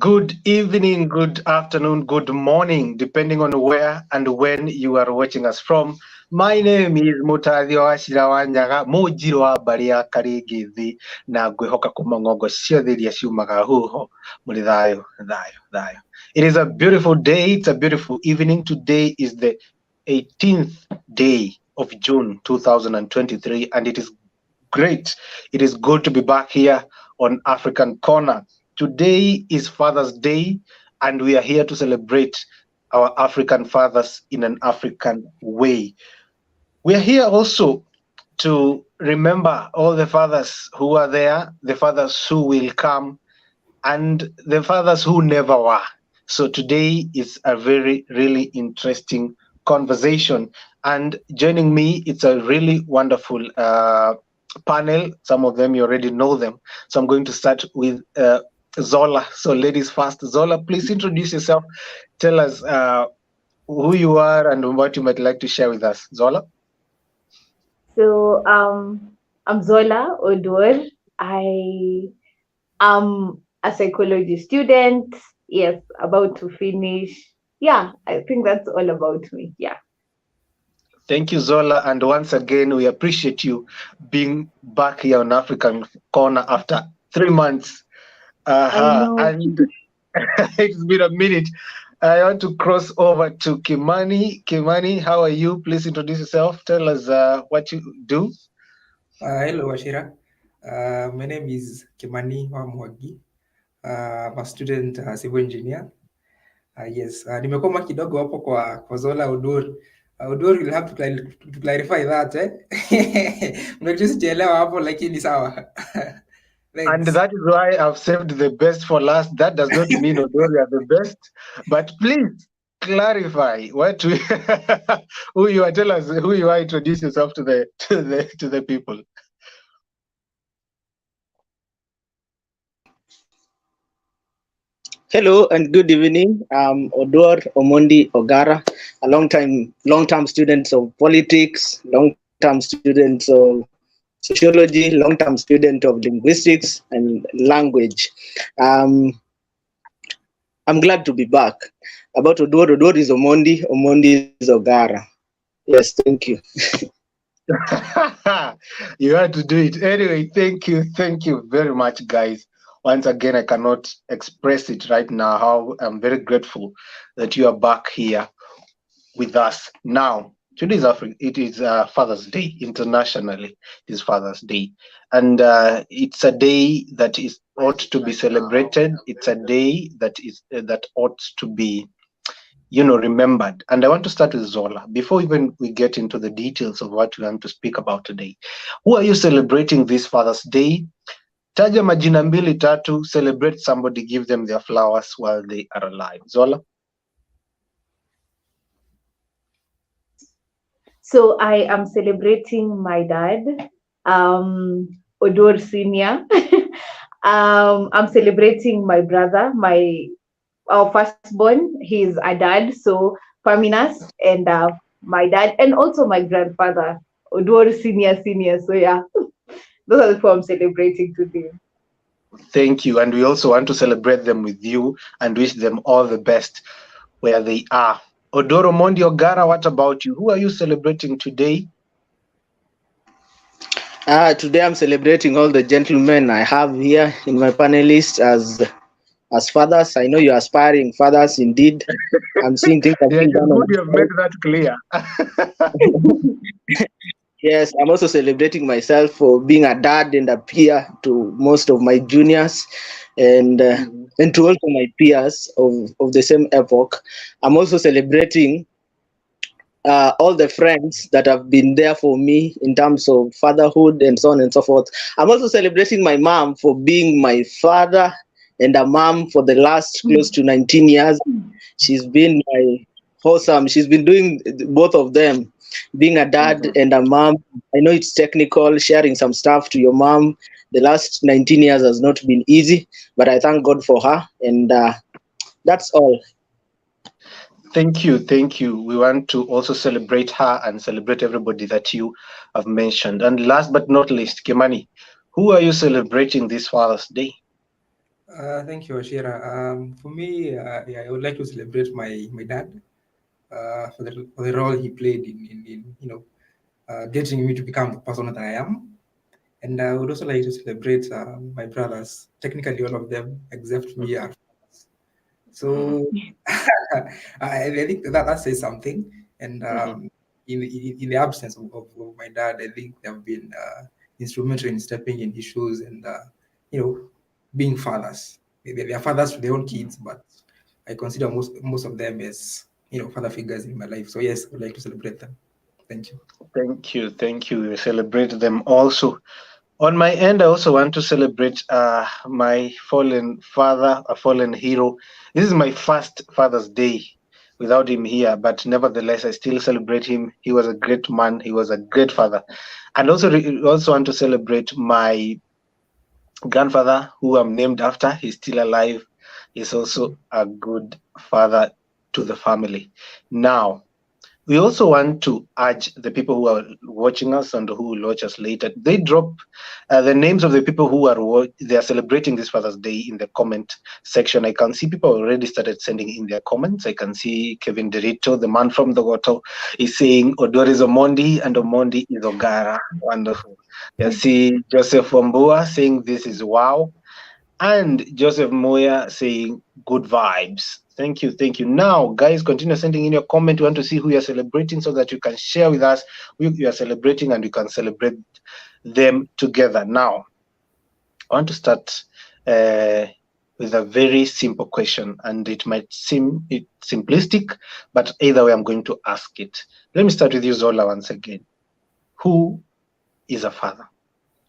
Good evening, good afternoon, good morning, depending on where and when you are watching us from. My name is Mutathio Ashirawanyaga, Mujiro wa Baria Karigithi, na ngwihoka kumangongo ciothe iria ciumaga huho muri thayo. It is a beautiful day, it's a beautiful evening. Today is the 18th day of June 2023, and it is great. It is good to be back here on African Kona. Today is Father's Day, and we are here to celebrate our African fathers in an African way. We are here also to remember all the fathers who are there, the fathers who will come, and the fathers who never were. So today is a really interesting conversation. And joining me, it's a really wonderful panel. Some of them, you already know them. So I'm going to start with Zola. So ladies first. Zola, please introduce yourself. Tell us who you are and what you might like to share with us. Zola? So I'm Zola Oduor. I am a psychology student. Yes, about to finish. Yeah, I think that's all about me. Yeah. Thank you, Zola. And once again, we appreciate you being back here on African Corner after 3 months. I know. And it's been a minute. I want to cross over to Kimani. Kimani, how are you? Please introduce yourself. Tell us what you do. Hello, Ashira. My name is Kimani Wamwagi. I'm a student civil engineer. Yes, nimekoma kidogo hapo kwa Zola Oduor. Oduor will have to clarify that, Mnajisielewa hapo lakini sawa. And that is why I've saved the best for last. That does not mean Oduor are the best, but please clarify what who you are. Tell us who you are. Introduce yourself to the people. Hello and good evening. I'm Oduor Omondi Ogara, a long-term student of politics, long-term student of sociology, long-term student of linguistics and language. I'm glad to be back. About Oduor is Omondi, Omondi is Ogara. Yes, thank you. You had to do it. Anyway, thank you very much, guys. Once again, I cannot express it right now how I'm very grateful that you are back here with us. Now, today is it is Father's Day internationally. It is Father's Day, and it's a day that ought to be celebrated. It's a day that ought to be, remembered. And I want to start with Zola. Before even we get into the details of what we want to speak about today, who are you celebrating this Father's Day? Taja majina mbili tatu, celebrate somebody, give them their flowers while they are alive. Zola? So I am celebrating my dad, Oduor Senior. I'm celebrating my brother, our firstborn. He's a dad, so Faminas, and my dad, and also my grandfather, Oduor Senior. So yeah, those are the people I'm celebrating today. Thank you. And we also want to celebrate them with you and wish them all the best where they are. Oduor Omondi Ogara, what about you? Who are you celebrating today? Today I'm celebrating all the gentlemen I have here in my panelists as fathers. I know you're aspiring fathers indeed. I'm seeing things Yeah, good you have made that clear. Yes, I'm also celebrating myself for being a dad and a peer to most of my juniors and to also my peers of the same epoch. I'm also celebrating all the friends that have been there for me in terms of fatherhood and so on and so forth. I'm also celebrating my mom for being my father and a mom for the last close to 19 years. She's been my awesome. She's been doing both of them, being a dad and a mom. I know it's technical, sharing some stuff to your mom. The last 19 years has not been easy, but I thank God for her. And that's all. Thank you. We want to also celebrate her and celebrate everybody that you have mentioned. And last but not least, Kimani, who are you celebrating this Father's Day? Thank you, Ashira. For me, yeah, I would like to celebrate my dad for the role he played in getting me to become the person that I am. And I would also like to celebrate my brothers. Technically, all of them except me are fathers. So I think that says something. And in the absence of my dad, I think they have been instrumental in stepping in his shoes and being fathers. They are fathers to their own kids, but I consider most of them as father figures in my life. So yes, I would like to celebrate them. Thank you. Thank you. Thank you. We celebrate them also. On my end, I also want to celebrate my fallen father, a fallen hero. This is my first Father's Day without him here, but nevertheless, I still celebrate him. He was a great man. He was a great father. And also want to celebrate my grandfather, who I'm named after. He's still alive. He's also a good father to the family. Now, we also want to urge the people who are watching us and who will watch us later. They drop the names of the people who they are celebrating this Father's Day in the comment section. I can see people already started sending in their comments. I can see Kevin Derito, the man from the water, is saying Oduor Omondi and Omondi is Ogara. Wonderful. I see Joseph Wambua saying this is wow. And Joseph Moya saying good vibes. Thank you. Thank you. Now, guys, continue sending in your comment. We want to see who you're celebrating so that you can share with us who you are celebrating and you can celebrate them together. Now, I want to start with a very simple question, and it might seem simplistic, but either way, I'm going to ask it. Let me start with you, Zola, once again. Who is a father?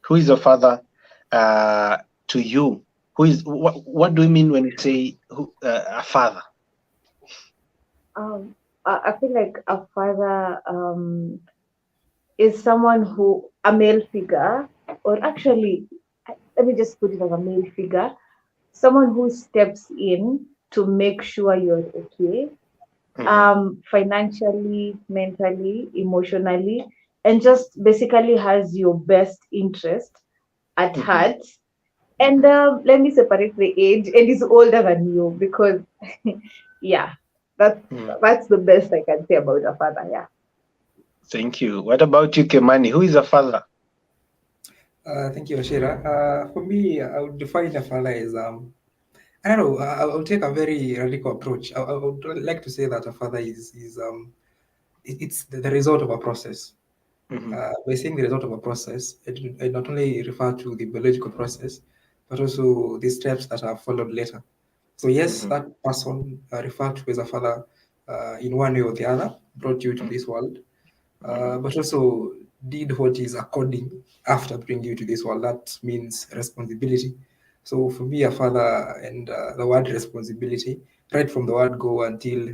Who is a father to you? Who is what do you mean when you say a father? I feel like a father is someone a male figure, or actually, let me just put it as a male figure, someone who steps in to make sure you're okay, financially, mentally, emotionally, and just basically has your best interest at heart. And let me separate the age, and is older than you, because yeah, that's the best I can say about a father. Yeah. Thank you. What about you, Kemani? Who is a father? Thank you, Ashira. For me, I would define a father as I don't know. I would take a very radical approach. I would like to say that a father is it's the result of a process. By saying the result of a process, it not only refer to the biological process, but also the steps that are followed later. So yes, that person referred to as a father in one way or the other brought you to this world, but also did what is according after bringing you to this world. That means responsibility. So for me, a father and the word responsibility, right from the word go until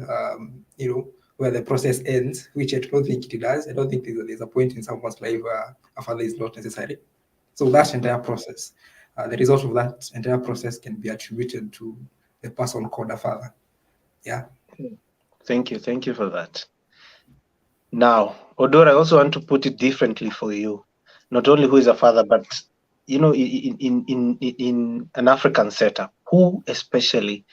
where the process ends, which I don't think it does. I don't think there's a point in someone's life where a father is not necessary. So that entire process, the result of that entire process can be attributed to the person called a father. Yeah. Thank you. Thank you for that. Now, Oduor, I also want to put it differently for you. Not only who is a father, but in an African setup, who especially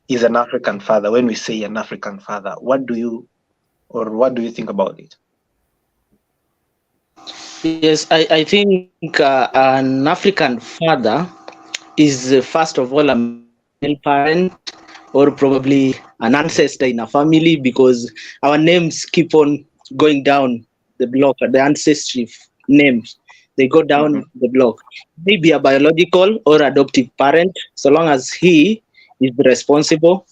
is an African father? When we say an African father, what do you think about it? Yes, I think an African father is first of all a male parent, or probably an ancestor in a family, because our names keep on going down the block. The ancestry names, they go down the block. Maybe a biological or adoptive parent, so long as he is responsible,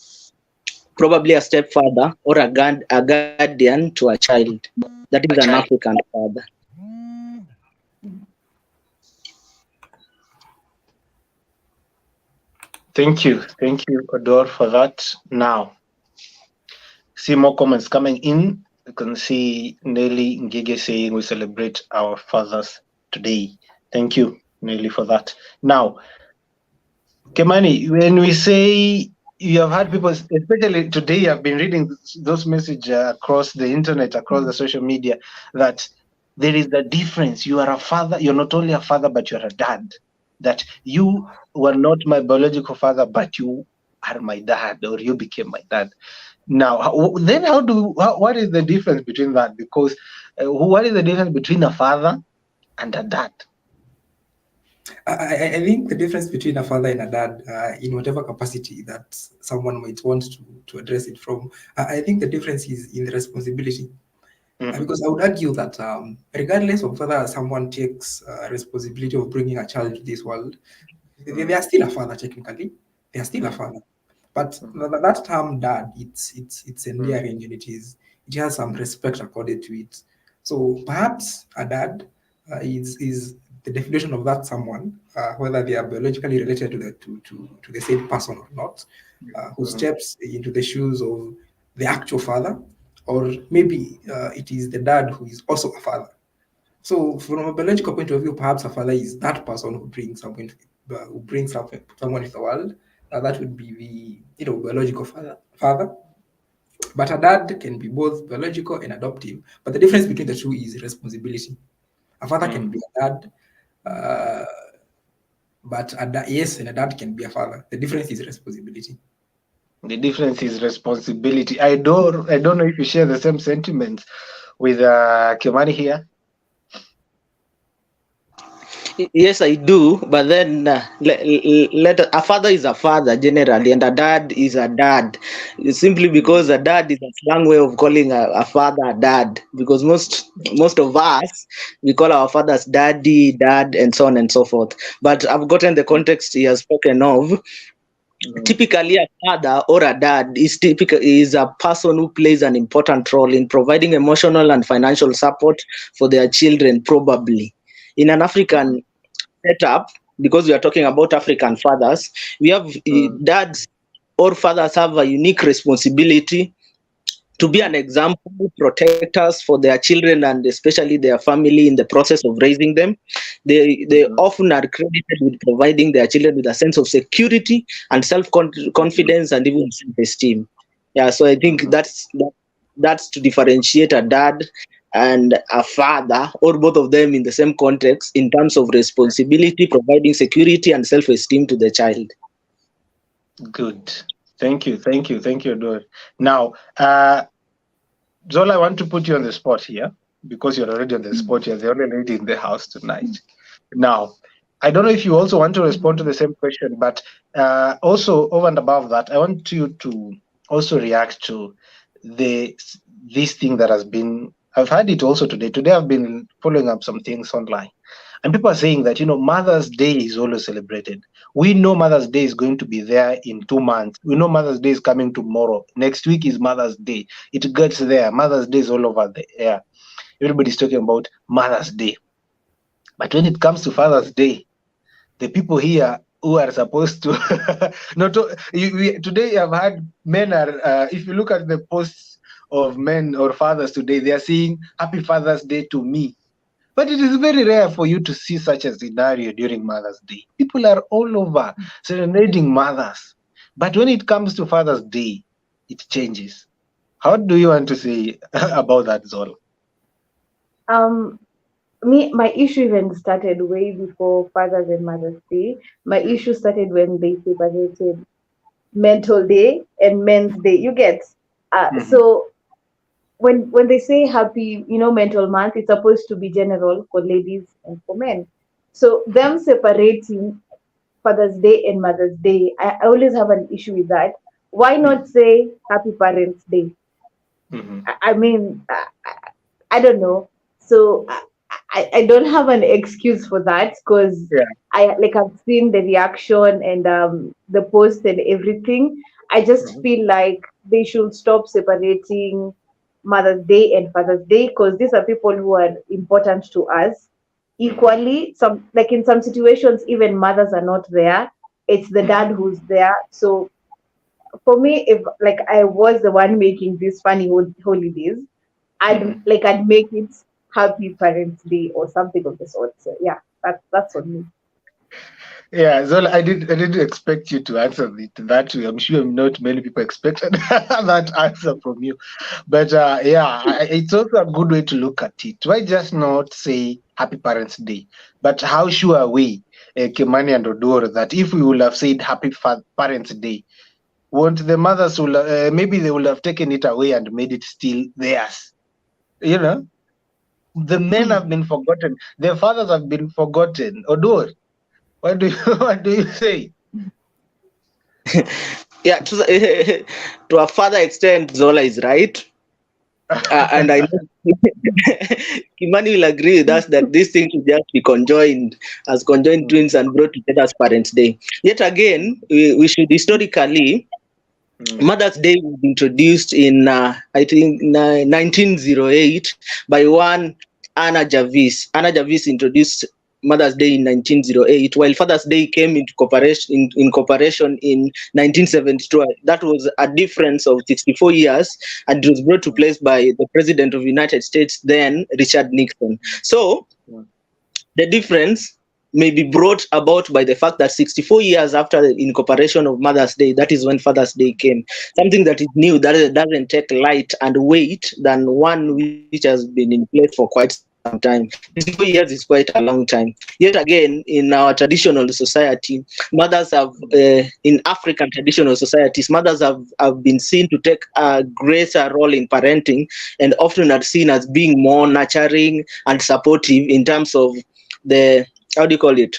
probably a stepfather or a guardian to a child. That is an African father. Thank you, Oduor, for that. Now, see more comments coming in. You can see Nelly Ngige saying we celebrate our fathers today. Thank you, Nelly, for that. Now, Kemani, when we say you have had people, especially today, I've been reading those messages across the internet, across the social media, that there is the difference. You are a father. You're not only a father, but you're a dad. that you were not my biological father, but you are my dad, or you became my dad. Now, what is the difference between that? Because what is the difference between a father and a dad? I think the difference between a father and a dad, in whatever capacity that someone might want to address it from, I think the difference is in the responsibility. Because I would argue that regardless of whether someone takes responsibility of bringing a child to this world, they are still a father technically. They are still a father. But that term dad, it's endearing and it has some respect accorded to it. So perhaps a dad is the definition of that someone, whether they are biologically related to the same person or not, who steps into the shoes of the actual father, or maybe it is the dad who is also a father. So from a biological point of view, perhaps a father is that person who brings someone someone into the world. That would be the biological father. But a dad can be both biological and adoptive. But the difference between the two is responsibility. A father can be a dad, but yes, and a dad can be a father. The difference is responsibility. The difference is responsibility. I don't know if you share the same sentiments with Kimani here. Yes, I do. But then a father is a father generally, and a dad is a dad. Simply because a dad is a slang way of calling a father a dad. Because most of us, we call our fathers daddy, dad, and so on and so forth. But I've gotten the context he has spoken of. Typically, a father or a dad is a person who plays an important role in providing emotional and financial support for their children, probably. In an African setup, because we are talking about African fathers, we have dads or fathers have a unique responsibility to be an example, protectors for their children and especially their family in the process of raising them. They often are credited with providing their children with a sense of security and self-confidence and even self-esteem. Yeah, so I think that's to differentiate a dad and a father, or both of them in the same context, in terms of responsibility, providing security and self-esteem to the child. Good. Thank you, Oduor. Now, Zola, I want to put you on the spot here because you're already on the spot. You're the only lady in the house tonight. Now, I don't know if you also want to respond to the same question, but also over and above that, I want you to also react to this thing that has been. I've had it also today. Today, I've been following up some things online. And people are saying that, Mother's Day is always celebrated. We know Mother's Day is going to be there in 2 months. We know Mother's Day is coming tomorrow. Next week is Mother's Day. It gets there. Mother's Day is all over the air. Everybody's talking about Mother's Day. But when it comes to Father's Day, the people here who are supposed to today I've had men are if you look at the posts of men or fathers today, they are saying Happy Father's Day to me. But it is very rare for you to see such a scenario during Mother's Day. People are all over celebrating mothers. But when it comes to Father's Day, it changes. How do you want to say about that, Zola? My issue even started way before Father's and Mother's Day. My issue started when they separated Mental Day and Men's Day. You get so when they say happy, mental month, it's supposed to be general for ladies and for men. So them separating Father's Day and Mother's Day, I always have an issue with that. Why not say Happy Parents' Day? I mean, I don't know. So I don't have an excuse for that because I've seen the reaction and the post and everything. I just feel like they should stop separating Mother's Day and Father's Day because these are people who are important to us equally. In some situations, even mothers are not there. It's the dad who's there. So for me, if I was the one making these funny holidays, I'd make it Happy Parents' Day or something of the sort. So yeah, that's on me. Yeah, Zola, I didn't expect you to answer it that way. I'm sure not many people expected that answer from you. But it's also a good way to look at it. Why just not say Happy Parents' Day? But how sure are we Kimani and Oduor, that if we would have said Happy Parents' Day, won't the mothers will maybe they would have taken it away and made it still theirs? You know, the men have been forgotten, their fathers have been forgotten. Oduor, what do you what do you say? Yeah, to a further extent, Zola is right. And I know Kimani will agree with us that this thing should just be conjoined as conjoined twins and brought together as Parents' Day. Yet again, we should historically, Mother's Day was introduced in, I think, 1908 by one Anna Jarvis. Anna Jarvis introduced Mother's Day in 1908, while Father's Day came into cooperation in 1972. That was a difference of 64 years, and it was brought to place by the President of the United States, then Richard Nixon. So the difference may be brought about by the fact that 64 years after the incorporation of Mother's Day, that is when Father's Day came. Something that is new, that doesn't take light and weight than one which has been in place for quite some time. 64 years is quite a long time. Yet again, in our traditional society, mothers have, in African traditional societies, mothers have been seen to take a greater role in parenting, and often are seen as being more nurturing and supportive in terms of the, how do you call it,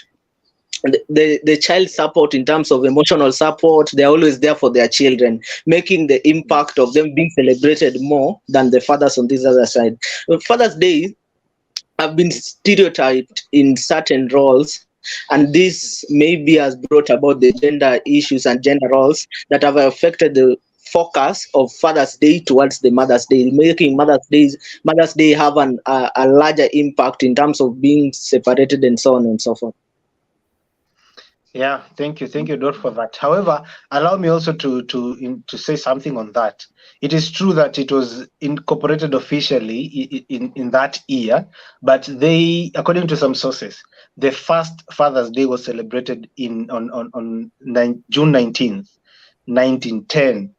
the child support, in terms of emotional support. They're always there for their children, making the impact of them being celebrated more than the fathers on this other side. Father's Day have been stereotyped in certain roles, and this maybe has brought about the gender issues and gender roles that have affected the focus of Father's Day towards the Mother's Day, making Mother's Day have a larger impact in terms of being separated and so on and so forth. Yeah, thank you, Dot, for that. However, allow me also to say something on that. It is true that it was incorporated officially in that year, but they, according to some sources, the first Father's Day was celebrated on June 19th, 1910,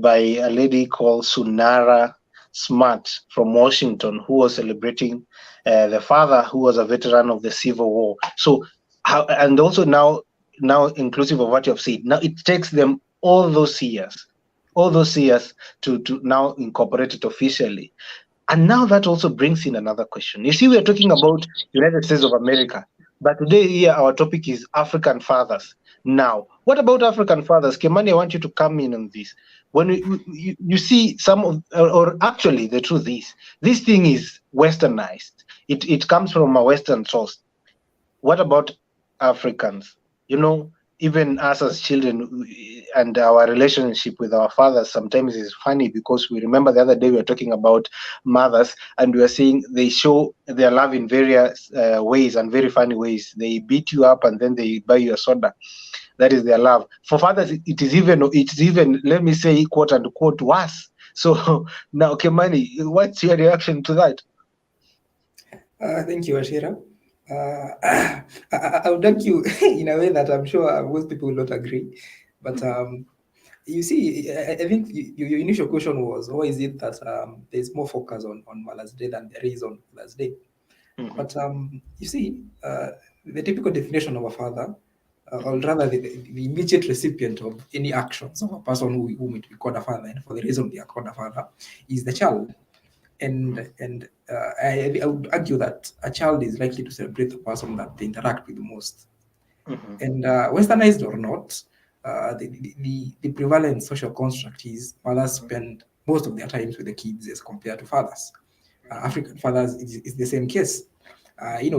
by a lady called Sunara Smart from Washington, who was celebrating the father who was a veteran of the Civil War. So, and also now inclusive of what you have said, now it takes them all those years to now incorporate it officially. And now that also brings in another question. You see, we are talking about United States of America, but today here our topic is African fathers. Now, what about African fathers? Kimani, I want you to come in on this. When you see some of, or actually the truth is, this thing is westernized. It comes from a Western source. What about Africans? You know, even us as children and our relationship with our fathers sometimes is funny, because we remember the other day we were talking about mothers, and we were saying they show their love in various ways and very funny ways. They beat you up and then they buy you a soda. That is their love. For fathers, it is even, let me say, quote unquote, worse. So now, Kimani, what's your reaction to that? Thank you, Ashira. I would argue in a way that I'm sure most people will not agree. But you see, I think your initial question was, why is it that there's more focus on Mother's Day than there is on Father's Day? But you see, the typical definition of a father, or rather the immediate recipient of any actions of a person whom it we call a father, and for the reason they are called a father, is the child. And I would argue that a child is likely to celebrate the person that they interact with the most. And westernized or not, the prevalent social construct is mothers spend most of their times with the kids as compared to fathers. African fathers is the same case. In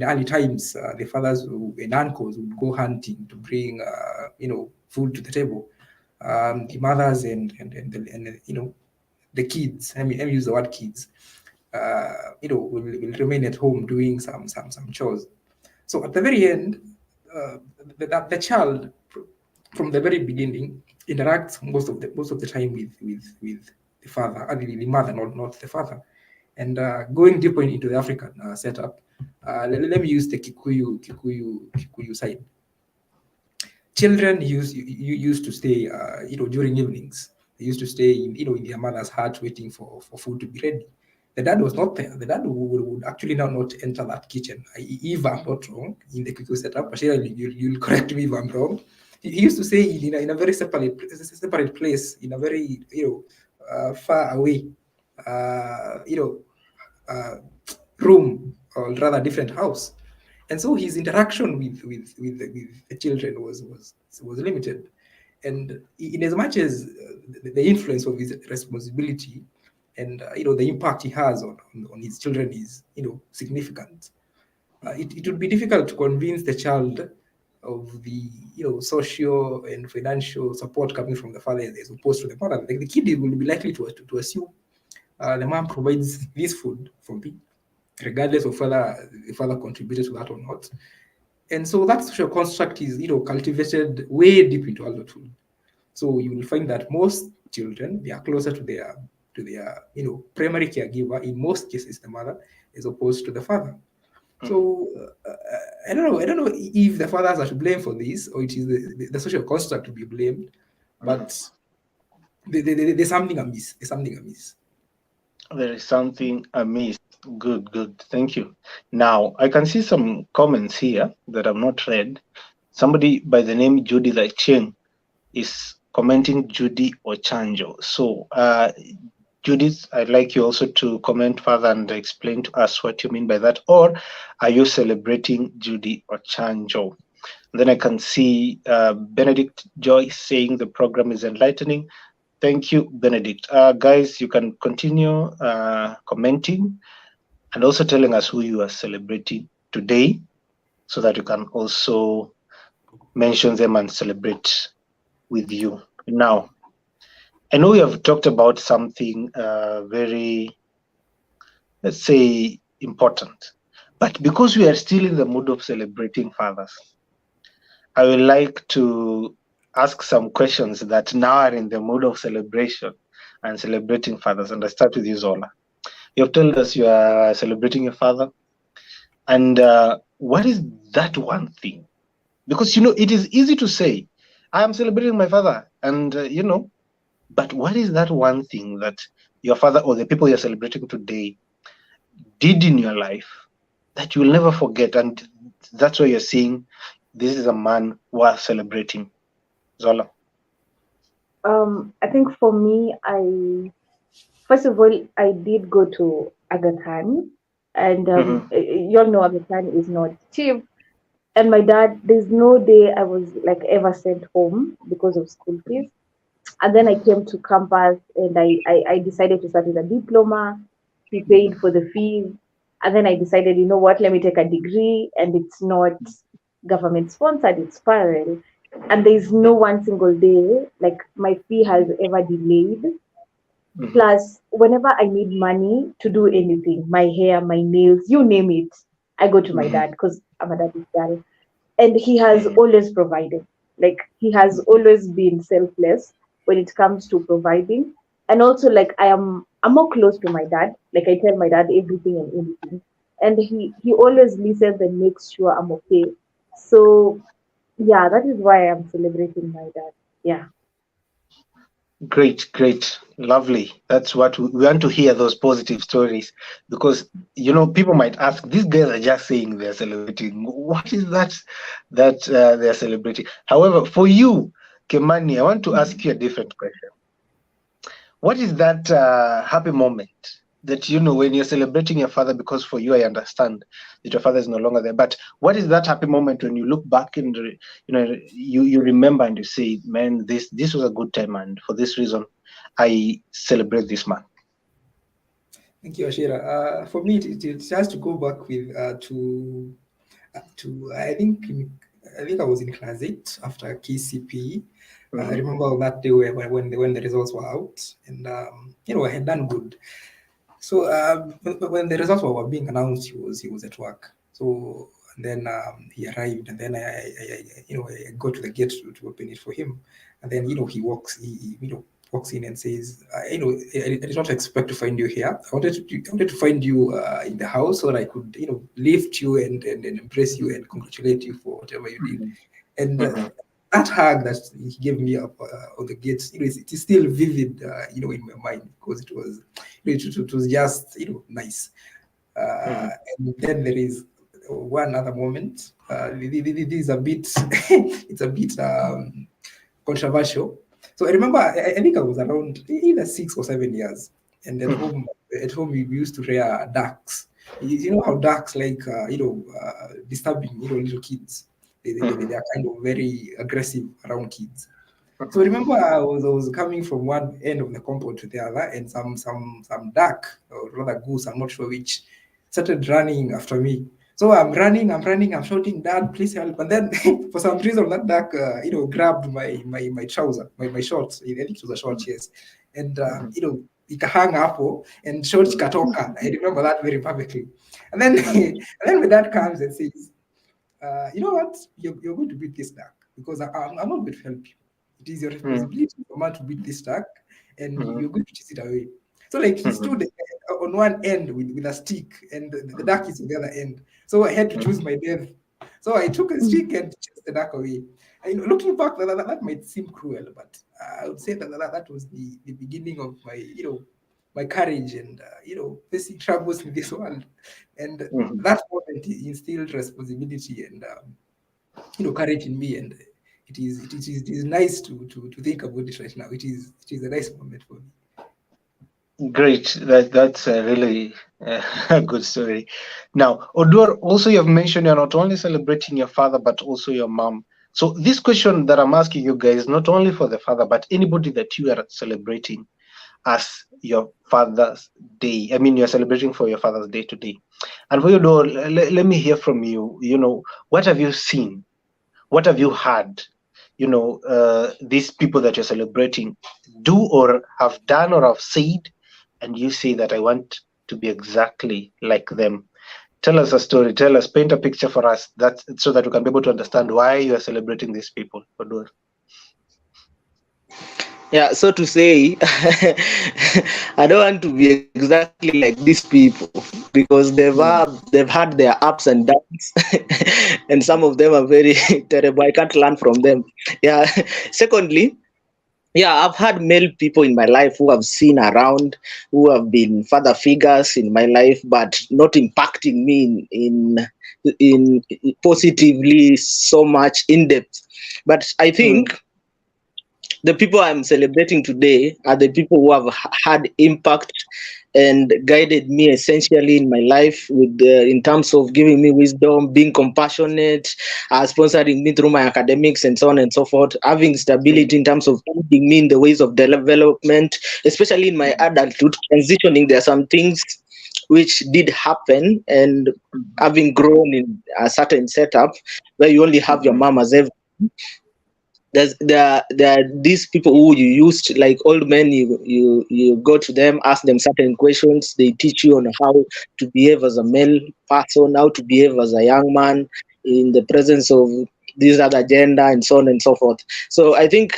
early times, the fathers and uncles would go hunting to bring food to the table. The mothers and the kids, I use the word kids, will remain at home doing some chores. So at the very end, the child from the very beginning interacts most of the time with the father, the mother, not the father. And going deeper into the African setup, let me use the Kikuyu side. Children used to stay, during evenings. They used to stay in their mother's hut waiting for food to be ready. the dad was not there. The dad would actually now not enter that kitchen. If I'm not wrong, in the cooking setup, Ashira, you'll correct me if I'm wrong. He used to say in a very separate place, in a very far away, room, or rather different house. And so his interaction with the children was limited. And in as much as the influence of his responsibility and the impact he has on his children is significant, it would be difficult to convince the child of the social and financial support coming from the father as opposed to the mother. Like the kid will be likely to assume the mom provides this food for me, regardless of whether the father contributed to that or not. And so that social construct is cultivated way deep into adulthood. So you will find that most children, they are closer to their primary caregiver, in most cases the mother, as opposed to the father. So I don't know if the fathers are to blame for this, or it is the social construct to be blamed, but there's something amiss. There's something amiss. There is something amiss. Good. Thank you. Now, I can see some comments here that I've not read. Somebody by the name Judy Cheng is commenting Judy Ochanjo. So, Judith, I'd like you also to comment further and explain to us what you mean by that. Or are you celebrating Judy Ochanjo? And then I can see Benedict Joyce saying the program is enlightening. Thank you, Benedict. Guys, you can continue commenting and also telling us who you are celebrating today so that you can also mention them and celebrate with you. Now, I know we have talked about something very, let's say, important, but because we are still in the mood of celebrating fathers, I would like to ask some questions that now are in the mood of celebration and celebrating fathers. And I start with you, Zola. You have told us you are celebrating your father. And what is that one thing? Because, it is easy to say, I am celebrating my father. And, but what is that one thing that your father or the people you're celebrating today did in your life that you will never forget? And that's why you're saying this is a man worth celebrating. Zola. I think for me, first of all, I did go to Aga Khan, and you all know Aga Khan is not cheap. And my dad, there's no day I was like ever sent home because of school fees. And then I came to campus and I decided to start with a diploma. He paid for the fees. And then I decided, you know what, let me take a degree, and it's not government sponsored, it's parallel. And there's no one single day like my fee has ever delayed. Plus, whenever I need money to do anything, my hair, my nails, you name it, I go to my dad because I'm a daddy's girl. And he has always provided. Like, he has always been selfless when it comes to providing. And also, like, I'm more close to my dad. Like, I tell my dad everything and anything. And he always listens and makes sure I'm okay. So, yeah, that is why I'm celebrating my dad. Yeah. Great. Lovely. That's what we want to hear, those positive stories, because, people might ask, these guys are just saying they're celebrating. What is that they're celebrating? However, for you, Kemani, I want to ask you a different question. What is that happy moment that, when you're celebrating your father? Because for you, I understand that your father is no longer there. But what is that happy moment when you look back and, you remember and you say, man, this was a good time. And for this reason, I celebrate this man. Thank you, Ashira. For me, it has to go back with to I think I was in class 8 after KCP. I remember on that day when the results were out, and I had done good. So when the results were being announced, he was at work. So and then he arrived, and then I go to the gate to open it for him, and then he walks in and says, I did not expect to find you here. I wanted to find you in the house so that I could lift you and embrace you and congratulate you for whatever you did. And that hug that he gave me up on the gate, it is still vivid, in my mind, because it was, it was just, nice. And then there is one other moment. This is a bit, it's a bit controversial. So I remember, I think I was around either 6 or 7 years, and at home we used to rear ducks. You know how ducks like, disturbing, little kids. They are kind of very aggressive around kids. So remember, I was coming from one end of the compound to the other, and some duck, or rather goose, I'm not sure which, started running after me. So I'm running, I'm shouting, "Dad, please help!" And then for some reason, that duck, grabbed my trouser, my shorts. I think it was a short, yes, and ikahang hapo and shorts katoka. I remember that very perfectly. And then and then my dad comes and says, "You know what? You're going to beat this duck, because I'm not going to help you. It is your responsibility for man to beat this duck, and you're going to chase it away." So like he stood on one end with a stick, and the duck is on the other end. So I had to choose my death. So I took a stick and chased the duck away. And looking back, that might seem cruel, but I would say that was the beginning of my, my courage and, facing troubles in this world. And that moment instilled responsibility and, courage in me. And it is nice to think about it right now. It is a nice moment for me. Great. That's a really a good story. Now, Oduor, also you have mentioned you're not only celebrating your father, but also your mom. So this question that I'm asking you guys, not only for the father, but anybody that you are celebrating as your Father's Day. I mean, you're celebrating for your Father's Day today. And for you, Oduor, let me hear from you. What have you seen? What have you heard? These people that you're celebrating do or have done or have said, and you say that I want to be exactly like them. Tell us a story. Paint a picture for us, so that we can be able to understand why you are celebrating these people. Oduor. Yeah, so to say, I don't want to be exactly like these people, because they've had their ups and downs, and some of them are very terrible. I can't learn from them. Yeah. Secondly, yeah, I've had male people in my life who have seen around, who have been father figures in my life, but not impacting me in positively so much in depth. But I think the people I'm celebrating today are the people who have had impact and guided me essentially in my life, in terms of giving me wisdom, being compassionate, sponsoring me through my academics and so on and so forth, having stability in terms of leading me in the ways of development, especially in my adulthood, transitioning. There are some things which did happen, and having grown in a certain setup where you only have your mom as everything. There are these people who you used, like old men, you go to them, ask them certain questions, they teach you on how to behave as a male person, how to behave as a young man in the presence of this other gender, and so on and so forth. So I think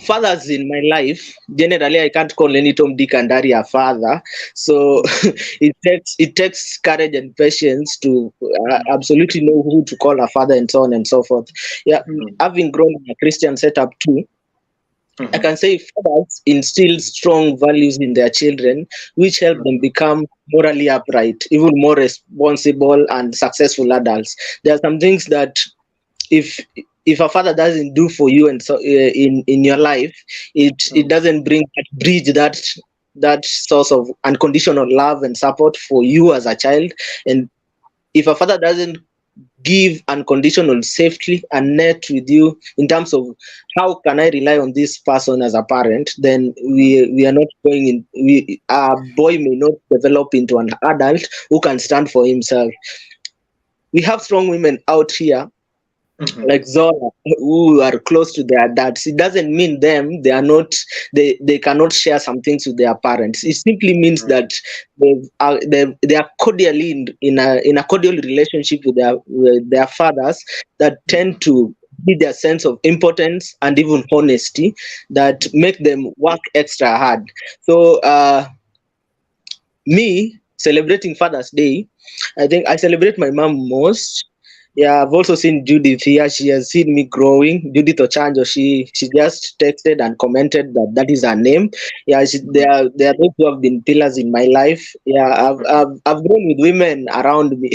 fathers in my life, generally I can't call any Tom, Dick and Harry a father. So it takes courage and patience to absolutely know who to call a father, and so on and so forth. Yeah, having grown in a Christian setup too, I can say fathers instill strong values in their children, which help them become morally upright, even more responsible and successful adults. There are some things that if a father doesn't do for you, and so in your life, it doesn't bridge that source of unconditional love and support for you as a child. And if a father doesn't give unconditional safety and net with you in terms of how can I rely on this person as a parent, then we are not going in. A boy may not develop into an adult who can stand for himself. We have strong women out here, like Zola, who are close to their dads. It doesn't mean they cannot share some things with their parents. It simply means that they are cordially in a cordial relationship with their fathers, that tend to be their sense of importance and even honesty that make them work extra hard. So me celebrating Father's Day, I think I celebrate my mom most, Yeah, I've also seen Judith here. She has seen me growing. Judith Ochanjo, she just texted and commented that that is her name. Yeah, there are those who have been pillars in my life. Yeah, I've grown with women around me.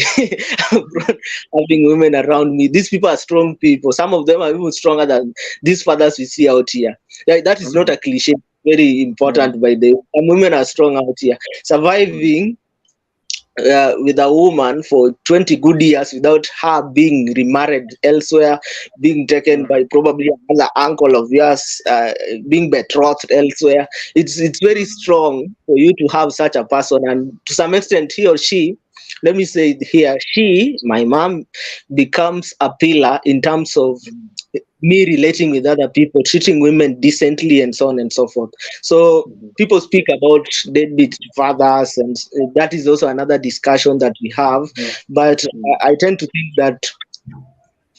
I've grown having women around me. These people are strong people. Some of them are even stronger than these fathers we see out here. Yeah, that is not a cliche. Very important by the way. Some women are strong out here. Surviving with a woman for 20 good years without her being remarried elsewhere, being taken by probably another uncle of yours, being betrothed elsewhere. It's very strong for you to have such a person, and to some extent, he or she. Let me say it here, she, my mom, becomes a pillar in terms of me relating with other people, treating women decently, and so on and so forth. So people speak about deadbeat fathers, and that is also another discussion that we have. But I tend to think that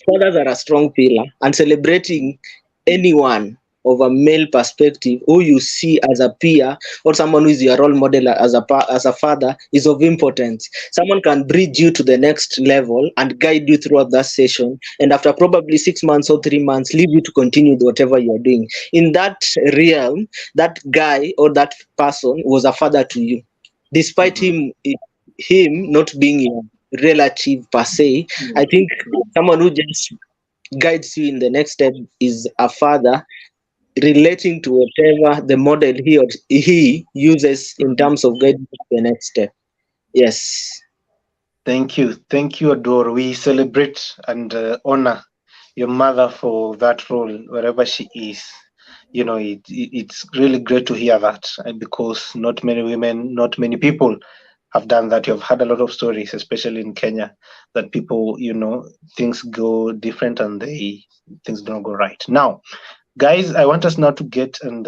fathers are a strong pillar, and celebrating anyone of a male perspective who you see as a peer or someone who is your role model as a father is of importance. Someone can bridge you to the next level and guide you throughout that session, and after probably 6 months or 3 months leave you to continue with whatever you're doing. In that realm, that guy or that person was a father to you, despite him not being your relative per se. I think someone who just guides you in the next step is a father, relating to whatever the model he uses in terms of guiding you to the next step. Yes. Thank you, Oduor. We celebrate and honor your mother for that role wherever she is. You know, it's really great to hear that, and because not many women, not many people have done that. You've had a lot of stories, especially in Kenya, that people, things go different and things don't go right. Now, guys, I want us now to get and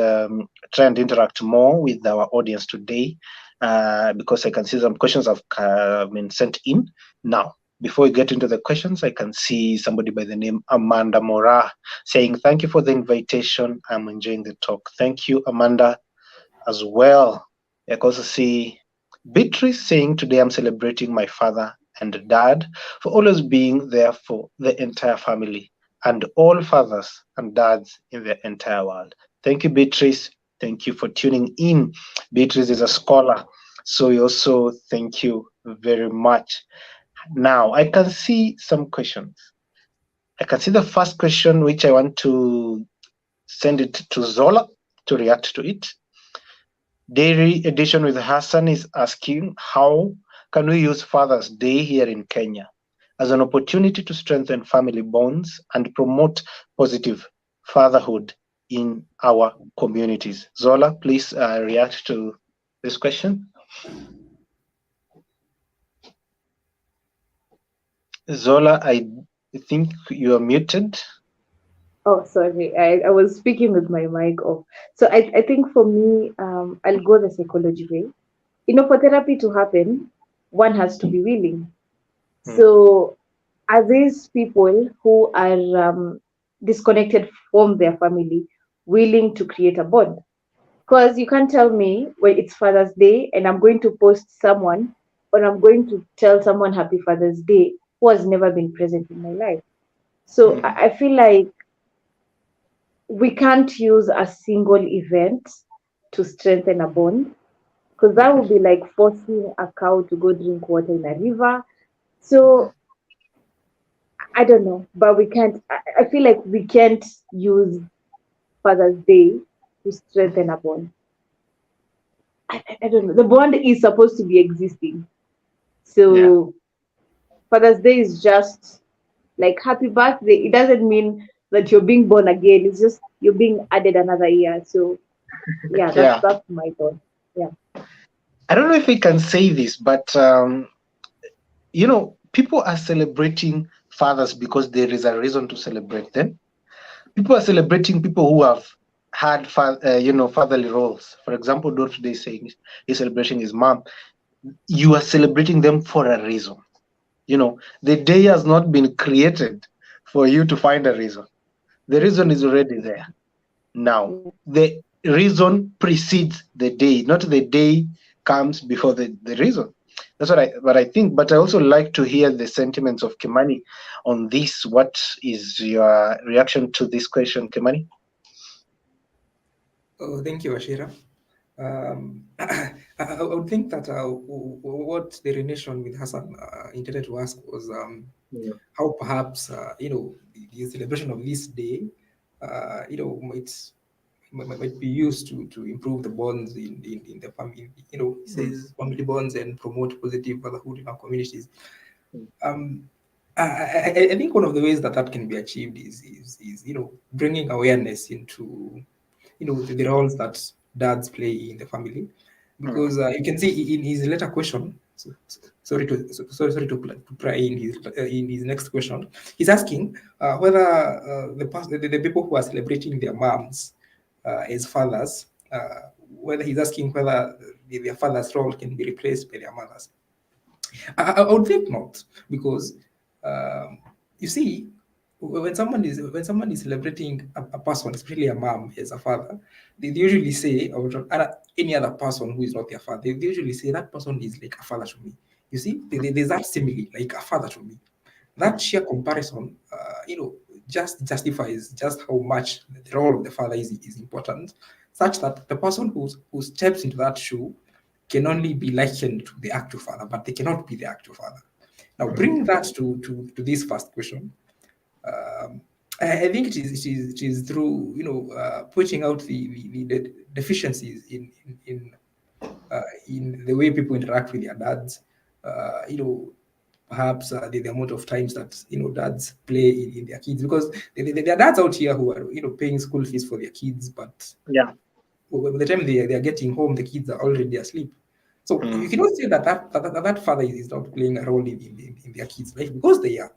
try and interact more with our audience today, because I can see some questions have been sent in. Now, before we get into the questions, I can see somebody by the name Amanda Mora saying, "Thank you for the invitation. I'm enjoying the talk." Thank you, Amanda, as well. I can also see Beatrice saying, "Today I'm celebrating my father and dad for always being there for the entire family and all fathers and dads in the entire world." Thank you, Beatrice. Thank you for tuning in. Beatrice is a scholar, so we also thank you very much. Now, I can see some questions. I can see the first question, which I want to send it to Zola to react to it. Dairy Edition with Hassan is asking, how can we use Father's Day here in Kenya as an opportunity to strengthen family bonds and promote positive fatherhood in our communities? Zola, please react to this question. Zola, I think you are muted. Oh, sorry. I was speaking with my mic off. So I think for me, I'll go the psychology way. For therapy to happen, one has to be willing. So are these people who are disconnected from their family willing to create a bond? Because you can't tell me, well, it's Father's Day and I'm going to post someone or I'm going to tell someone Happy Father's Day who has never been present in my life. So I feel like we can't use a single event to strengthen a bond, because that would be like forcing a cow to go drink water in a river. So I don't know, but we can't. I feel like we can't use Father's Day to strengthen a bond. I don't know. The bond is supposed to be existing. So Father's Day is just like happy birthday. It doesn't mean that you're being born again. It's just you're being added another year. So yeah, that's my thought. Yeah. I don't know if we can say this, but people are celebrating fathers because there is a reason to celebrate them. People are celebrating people who have had fatherly roles. For example, Dor today is saying he's celebrating his mom. You are celebrating them for a reason. The day has not been created for you to find a reason. The reason is already there. Now, the reason precedes the day, not the day comes before the reason. That's what I think. But I also like to hear the sentiments of Kimani on this. What is your reaction to this question, Kimani? Oh, thank you, Ashira. I would think that what the relation with Hassan intended to ask was how perhaps the celebration of this day might be used to improve the bonds in the family. He says family bonds and promote positive brotherhood in our communities. I think one of the ways that can be achieved is bringing awareness into the roles that dads play in the family, because you can see in his later question. Sorry to pry in his next question. He's asking whether the people who are celebrating their moms as fathers, whether he's asking whether their father's role can be replaced by their mothers. I would think not, because you see, when someone is celebrating a person, especially a mom as a father, they usually say, or any other person who is not their father, they usually say that person is like a father to me. You see, there's that simile, like a father to me. That sheer comparison, just justifies just how much the role of the father is important, such that the person who steps into that shoe can only be likened to the actual father, but they cannot be the actual father. Now, bring that to this first question. I think it is through pointing out the deficiencies in the way people interact with their dads. Perhaps the amount of times that dads play in their kids, because there are dads out here who are paying school fees for their kids, but by the time they are getting home, the kids are already asleep. So you cannot say that father is not playing a role in their kids' life, because they are.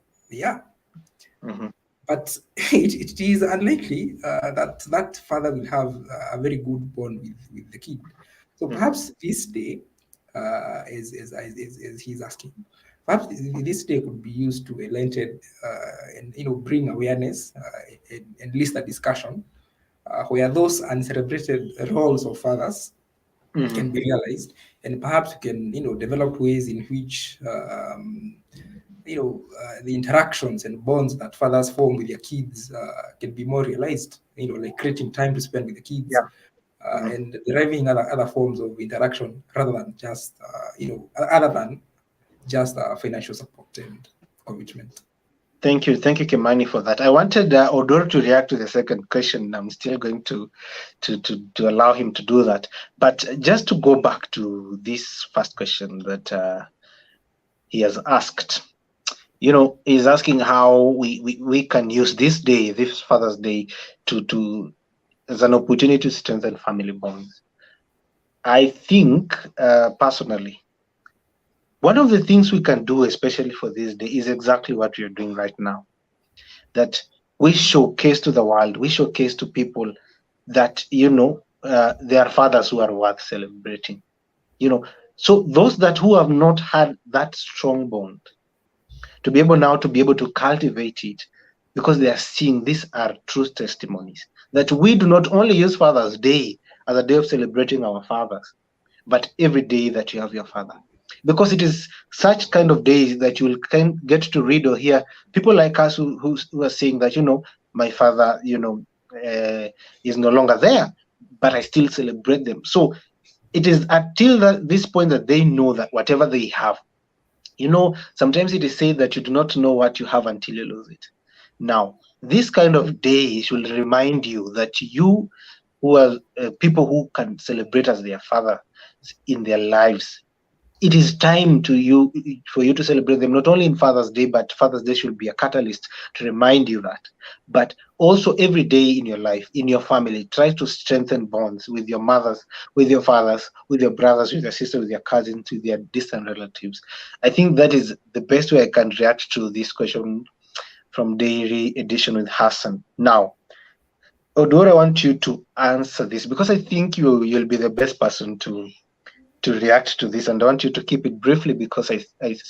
But it is unlikely that father will have a very good bond with the kid. So perhaps this day, as he's asking, perhaps this day could be used to enlighten and bring awareness and list a discussion where those uncelebrated roles of fathers can be realized, and perhaps we can develop ways in which the interactions and bonds that fathers form with their kids can be more realized, like creating time to spend with the kids, and deriving other forms of interaction rather than just financial support and commitment. Thank you, Kimani, for that. I wanted Oduor to react to the second question. I'm still going to allow him to do that. But just to go back to this first question that he has asked, he's asking how we can use this day, this Father's Day, to as an opportunity to strengthen family bonds. I think personally, one of the things we can do, especially for this day, is exactly what we're doing right now. That we showcase to the world, we showcase to people that, there are fathers who are worth celebrating. So those who have not had that strong bond, to be able to cultivate it, because they are seeing these are true testimonies. That we do not only use Father's Day as a day of celebrating our fathers, but every day that you have your father. Because it is such kind of days that you will get to read or hear people like us who are saying that, my father, is no longer there, but I still celebrate them. So it is until this point that they know that whatever they have, sometimes it is said that you do not know what you have until you lose it. Now, this kind of day should remind you that you, who are people who can celebrate as their father in their lives, it is time for you to celebrate them, not only in Father's Day, but Father's Day should be a catalyst to remind you that. But also every day in your life, in your family, try to strengthen bonds with your mothers, with your fathers, with your brothers, with your sisters, with your cousins, with your distant relatives. I think that is the best way I can react to this question from Dairy Edition with Hassan. Now, Oduor, I want you to answer this, because I think you'll be the best person to react to this, and I want you to keep it briefly, because I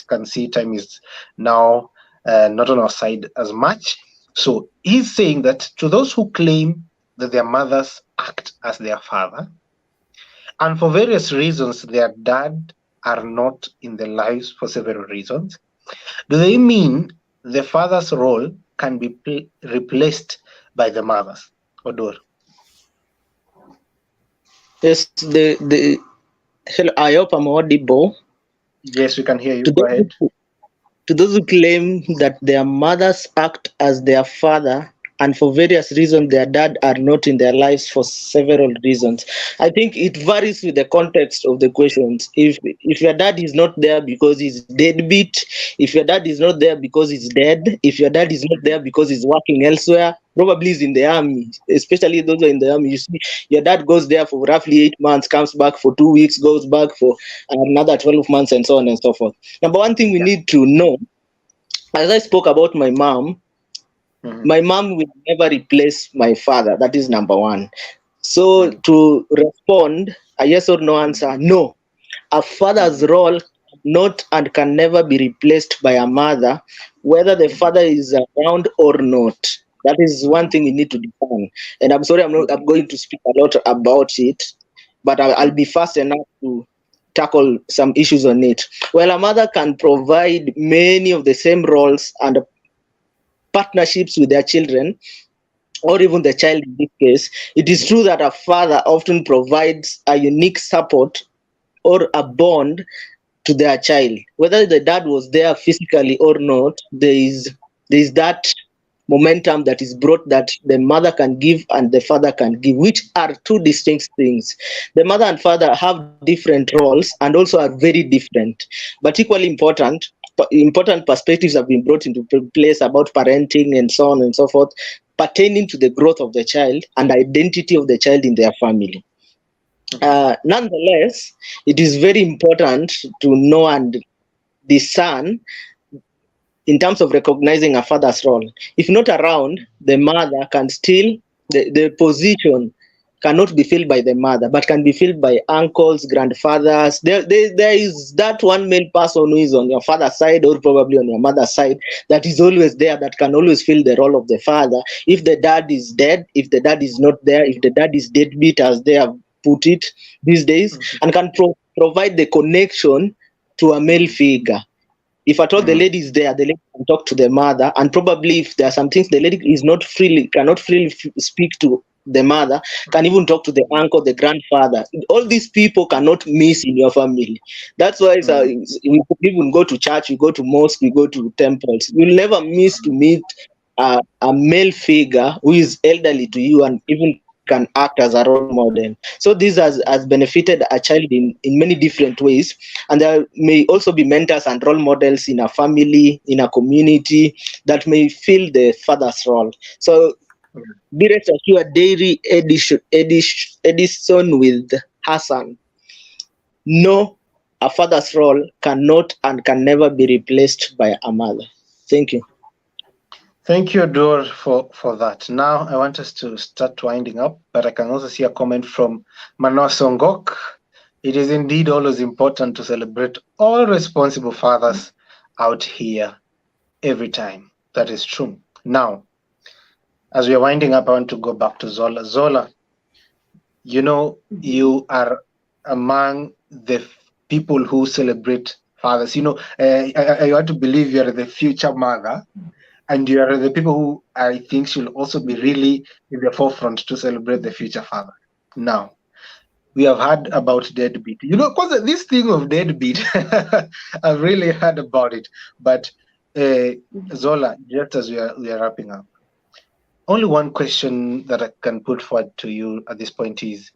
can see time is now not on our side as much. So he's saying that to those who claim that their mothers act as their father, and for various reasons their dad are not in the lives for several reasons? Do they mean the father's role can be replaced by the mother's? Oduor. Yes, hello, I hope I'm audible. Yes, we can hear you. To Go ahead. to those who claim that their mothers act as their father and for various reasons their dad are not in their lives for several reasons, I think it varies with the context of the questions. If your dad is not there because he's deadbeat, if your dad is not there because he's dead, if your dad is not there because he's working elsewhere, probably he's in the army, especially those who are in the army. You see, your dad goes there for roughly 8 months, comes back for 2 weeks, goes back for another 12 months, and so on and so forth. Number one thing we need to know, as I spoke about my mom, my mom will never replace my father. That is number one. So to respond, a yes or no answer, no. A father's role not and can never be replaced by a mother, whether the father is around or not. That is one thing we need to define. And I'm sorry, I'm going to speak a lot about it, but I'll be fast enough to tackle some issues on it. Well, a mother can provide many of the same roles and partnerships with their children, or even the child in this case. It is true that a father often provides a unique support or a bond to their child. Whether the dad was there physically or not, there is that momentum that is brought that the mother can give and the father can give, which are two distinct things. The mother and father have different roles and also are very different, but equally important perspectives have been brought into place about parenting and so on and so forth, pertaining to the growth of the child and identity of the child in their family. Nonetheless, it is very important to know and discern in terms of recognizing a father's role. If not around, the mother can still, the position cannot be filled by the mother, but can be filled by uncles, grandfathers. There is that one male person who is on your father's side or probably on your mother's side that is always there, that can always fill the role of the father. If the dad is dead, if the dad is not there, if the dad is deadbeat, as they have put it these days, and can provide the connection to a male figure. If at all the lady is there, the lady can talk to the mother, and probably if there are some things the lady cannot freely speak to the mother, can even talk to the uncle, the grandfather. All these people cannot miss in your family. That's why we even go to church, we go to mosque, we go to temples. You'll never miss to meet a male figure who is elderly to you and even can act as a role model. So this has benefited a child in many different ways. And there may also be mentors and role models in a family, in a community, that may fill the father's role. So be rest assured, Dairy Edison with Hassan. No, a father's role cannot and can never be replaced by a mother. Thank you. Thank you, Oduor, for that. Now I want us to start winding up, but I can also see a comment from Manoa Songok. It is indeed always important to celebrate all responsible fathers out here every time. That is true. Now, as we are winding up, I want to go back to Zola. Zola, you are among the people who celebrate fathers. I want to believe you are the future mother. And you are the people who I think should also be really in the forefront to celebrate the future father. Now, we have heard about deadbeat. Because this thing of deadbeat, I've really heard about it. But Zola, just as we are wrapping up, only one question that I can put forward to you at this point is,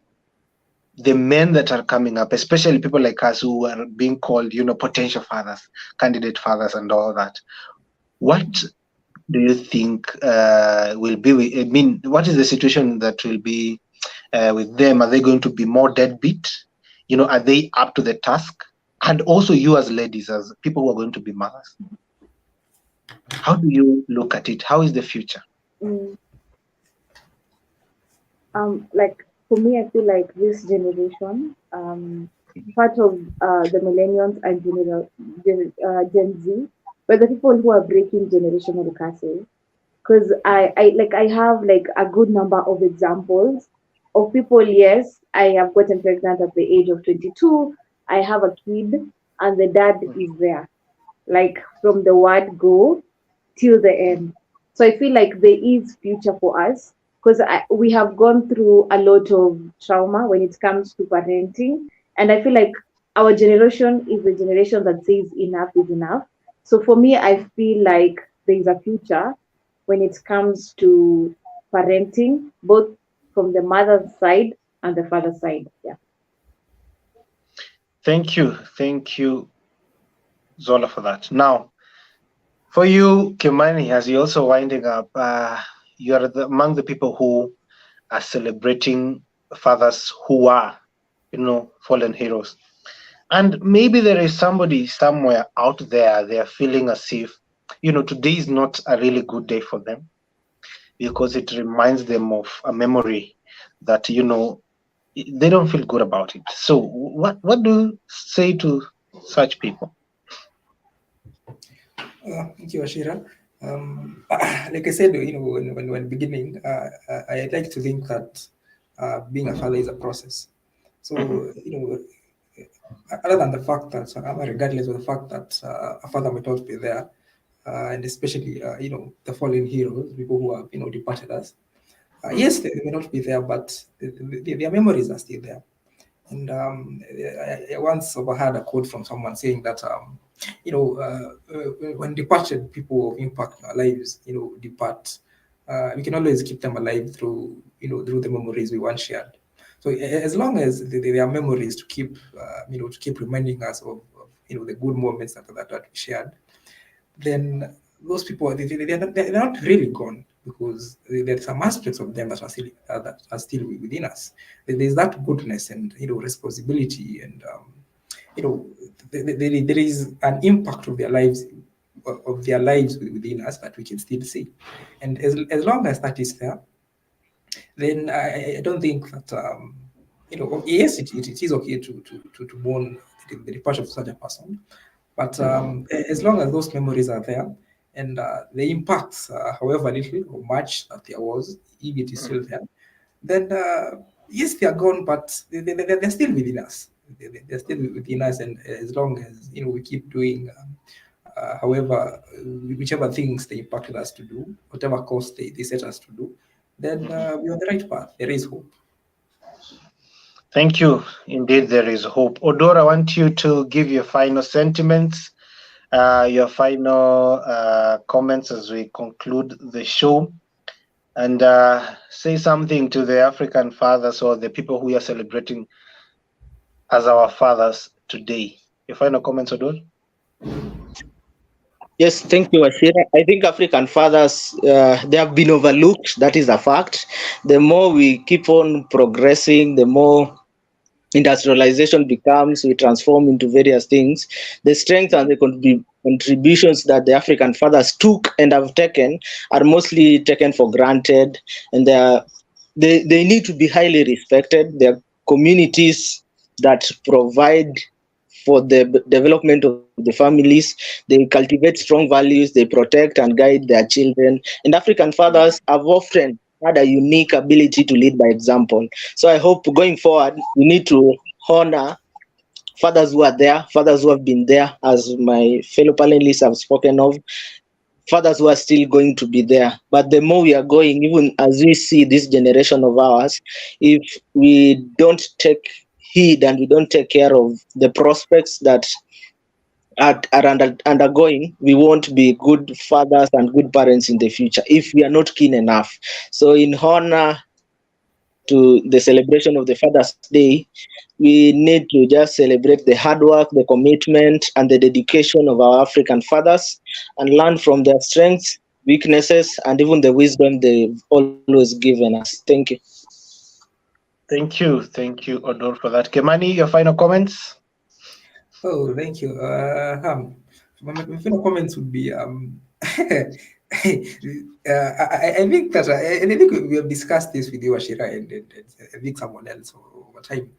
the men that are coming up, especially people like us who are being called, potential fathers, candidate fathers and all that, what do you think will be what is the situation that will be with them? Are they going to be more deadbeat? Are they up to the task? And also you as ladies, as people who are going to be mothers, how do you look at it? How is the future? Like for me, I feel like this generation, part of the millennials and Gen Z, but the people who are breaking generational curses. Because I have like a good number of examples of people. Yes, I have gotten pregnant at the age of 22. I have a kid, and the dad is there, like from the word go till the end. So I feel like there is future for us because we have gone through a lot of trauma when it comes to parenting, and I feel like our generation is the generation that says enough is enough. So for me, I feel like there is a future when it comes to parenting, both from the mother's side and the father's side. Yeah. Thank you, Zola, for that. Now, for you, Kimani, as you're also winding up, you are among the people who are celebrating fathers who are, fallen heroes. And maybe there is somebody somewhere out there, they are feeling as if, today is not a really good day for them because it reminds them of a memory that, they don't feel good about it. So what do you say to such people? Thank you, Ashira. Like I said, when beginning, I like to think that being a father is a process. So, other than the fact that, regardless of the fact that a father might not be there, and especially, the fallen heroes, people who have, departed us, yes, they may not be there, but their memories are still there. And I once overheard a quote from someone saying that, when departed people of impact in our lives, depart, we can always keep them alive through, through the memories we once shared. So as long as there are memories to keep, to keep reminding us of the good moments that we shared, then those people, they're not really gone, because there's some aspects of them that are still within us. There's that goodness and responsibility, and there is an impact of their lives within us that we can still see. And as long as that is there, then I don't think that yes, it is okay to mourn the departure of such a person, but as long as those memories are there, and the impacts, however little or much that there was, if it is still there, then yes, they are gone, but they're still within us. They're still within us, and as long as we keep doing, whichever things they impacted us to do, whatever course they set us to do, then we're on the right path. There is hope. Thank you. Indeed, there is hope. Oduor, I want you to give your final sentiments, your final comments as we conclude the show, and say something to the African fathers or the people who are celebrating as our fathers today. Your final comments, Oduor? Yes, thank you, Ashira. I think African fathers, they have been overlooked. That is a fact. The more we keep on progressing, the more industrialization becomes, we transform into various things. The strength and the contributions that the African fathers took and have taken are mostly taken for granted, and they need to be highly respected. There are communities that provide for the development of the families. They cultivate strong values, they protect and guide their children. And African fathers have often had a unique ability to lead by example. So I hope going forward, we need to honor fathers who are there, fathers who have been there, as my fellow panelists have spoken of, fathers who are still going to be there. But the more we are going, even as we see this generation of ours, if we don't take heed and we don't take care of the prospects that are undergoing, we won't be good fathers and good parents in the future if we are not keen enough. So in honor to the celebration of the Father's Day, we need to just celebrate the hard work, the commitment, and the dedication of our African fathers and learn from their strengths, weaknesses, and even the wisdom they've always given us. Thank you. Thank you, Oduor, for that. Kimani, your final comments? Oh, thank you. My final comments would be I think that I think we have discussed this with you, Ashira, and I think someone else over time.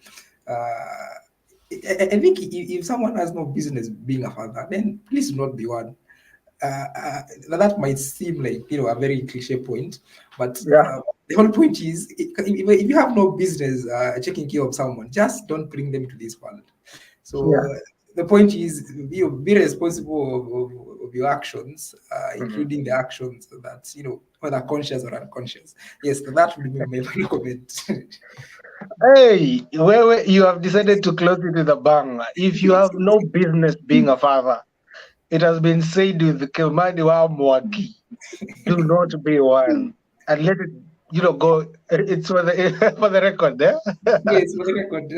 I think if someone has no business being a father, then please do not be one. That might seem like a very cliche point, but the whole point is if you have no business taking care of someone, just don't bring them to this world. So the point is, be responsible of your actions, including the actions that, whether conscious or unconscious. Yes, that would be my final comment. Hey, where you have decided to close it with a bang. If you have no business being a father, it has been said with Kimani wa Mwaki, do not be one. And let it, go. It's for the for the record there. Yes, for the record.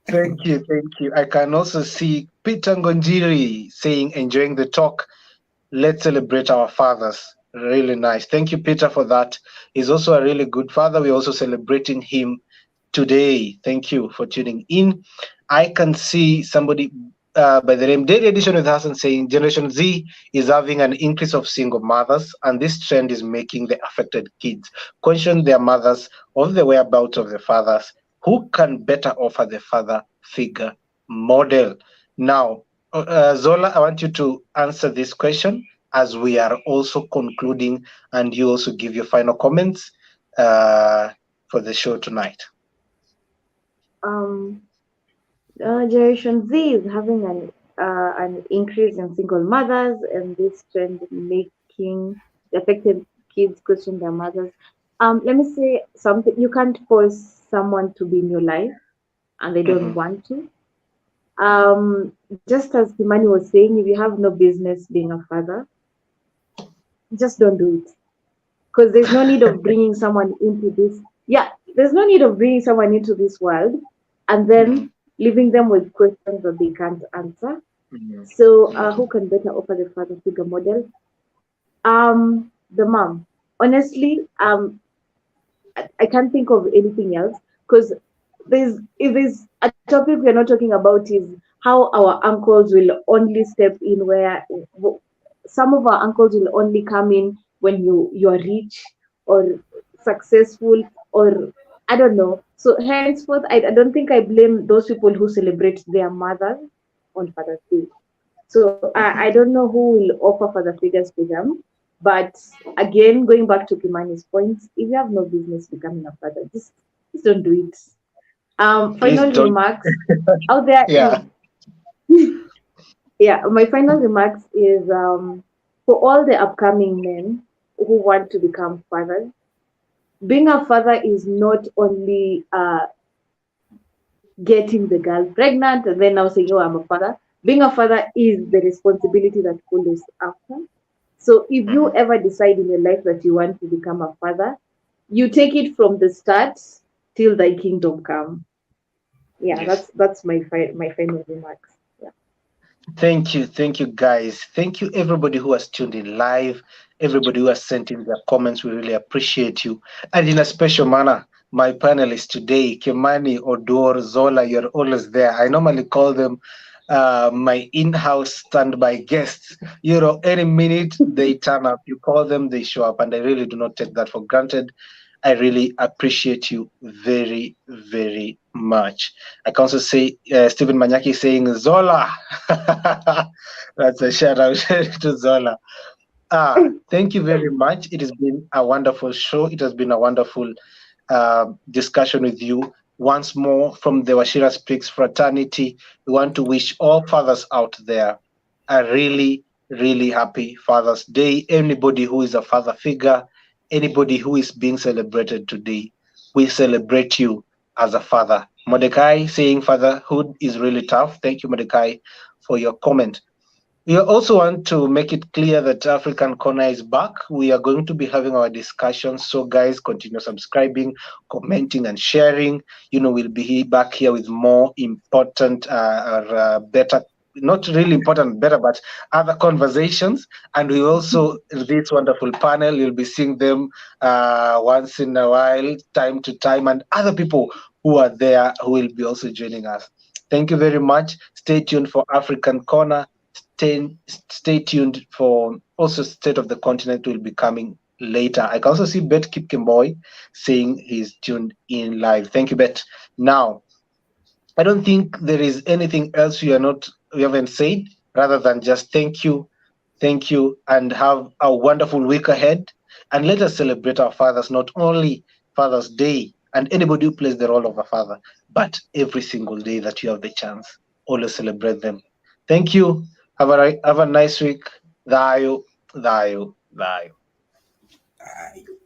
Thank you, thank you. I can also see Peter Ngonjiri saying, enjoying the talk. Let's celebrate our fathers. Really nice. Thank you, Peter, for that. He's also a really good father. We're also celebrating him today. Thank you for tuning in. I can see somebody by the name Daily Edition with Hassan saying Generation Z is having an increase of single mothers, and this trend is making the affected kids question their mothers of the whereabouts of the fathers. Who can better offer the father figure model? Now, Zola, I want you to answer this question as we are also concluding, and you also give your final comments for the show tonight. Generation Z is having an increase in single mothers, and this trend making the affected kids question their mothers. Let me say something. You can't force someone to be in your life, and they don't want to. Just as Kimani was saying, if you have no business being a father, just don't do it. Because there's no need of bringing someone into this. Yeah, there's no need of bringing someone into this world and then leaving them with questions that they can't answer. So who can better offer the father figure model? The mom. Honestly, I can't think of anything else, because if there's a topic we're not talking about is how our uncles will only step in, where some of our uncles will only come in when you are rich or successful, or I don't know. So henceforth, I don't think I blame those people who celebrate their mothers on Father's Day. So I don't know who will offer father figures to them. But again, going back to Kimani's point, if you have no business becoming a father, just don't do it. Final remarks out there. Yeah. Yeah, my final remarks is for all the upcoming men who want to become fathers, being a father is not only getting the girl pregnant and then now saying, oh, I'm a father. Being a father is the responsibility that follows after. So if you ever decide in your life that you want to become a father, you take it from the start till thy kingdom come. Yeah, Yes. that's my final remarks. Yeah. Thank you, guys. Thank you, everybody who has tuned in live, everybody who has sent in their comments. We really appreciate you. And in a special manner, my panelists today, Kimani, Oduor, Zola, you're always there. I normally call them my in-house standby guests. Any minute they turn up, you call them, they show up, and I really do not take that for granted. I really appreciate you very, very much. I can also say Stephen Manyaki saying Zola. That's a shout out to Zola. Thank you very much. It has been a wonderful show. It has been a wonderful discussion with you. Once more, from the Wachira Speaks fraternity, we want to wish all fathers out there a really, really happy Father's Day. Anybody who is a father figure, anybody who is being celebrated today, we celebrate you as a father. Mordecai saying fatherhood is really tough. Thank you, Mordecai, for your comment. We also want to make it clear that African Kona is back. We are going to be having our discussions. So guys, continue subscribing, commenting, and sharing. We'll be back here with more important or better, not really important, better, but other conversations. And we also, this wonderful panel, you'll be seeing them once in a while, time to time, and other people who are there who will be also joining us. Thank you very much. Stay tuned for African Corner. Stay tuned for also State of the Continent will be coming later. I can also see Bet Kipkemboy saying he's tuned in live. Thank you, Bet. Now, I don't think there is anything else we haven't said rather than just thank you, and have a wonderful week ahead. And let us celebrate our fathers, not only Father's Day and anybody who plays the role of a father, but every single day that you have the chance. always celebrate them. Thank you. Have a nice week. Thayo, thayo, thayo. Aye.